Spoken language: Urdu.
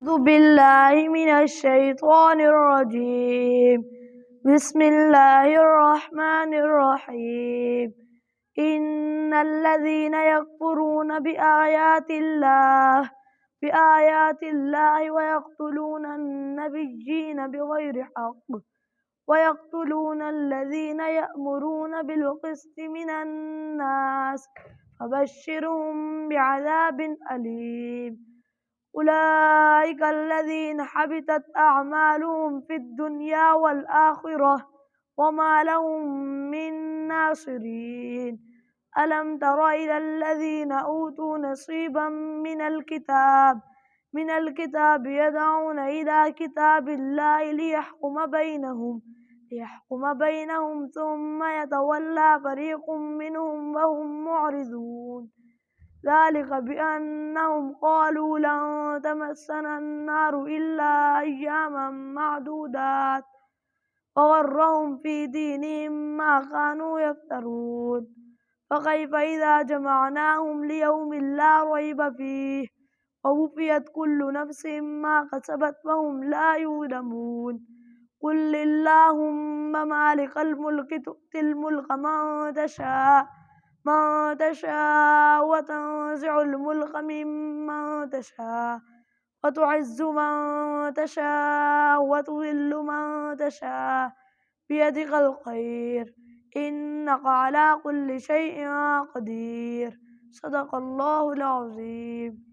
أعوذ بالله من الشيطان الرجيم. بسم الله الرحمن الرحيم. إن الذين يكفرون بآيات الله ويقتلون النبيين بغير حق ويقتلون الذين يأمرون بالقسط من الناس فبشرهم بعذاب أليم. أولئك الذين حبطت أعمالهم في الدنيا والآخرة وما لهم من ناصرين. ألم تر إلى الذين أوتوا نصيبا من الكتاب يدعون إلى كتاب الله ليحكم بينهم ثم يتولى فريق منهم وهم معرضون. ذلك بأنهم قالوا لن تمسنا النار إلا أياما معدودات وغرهم في دينهم ما كانوا يفترون. فكيف إذا جمعناهم ليوم لا ريب فيه ووفيت كل نفس ما كسبت وهم لا يظلمون. قل اللهم مالك الملك تؤتي الملك من تشاء وتنزع الملك ممن تشاء وتعز من تشاء وتذل من تشاء بيدك الخير إنك على كل شيء قدير. صدق الله العظيم.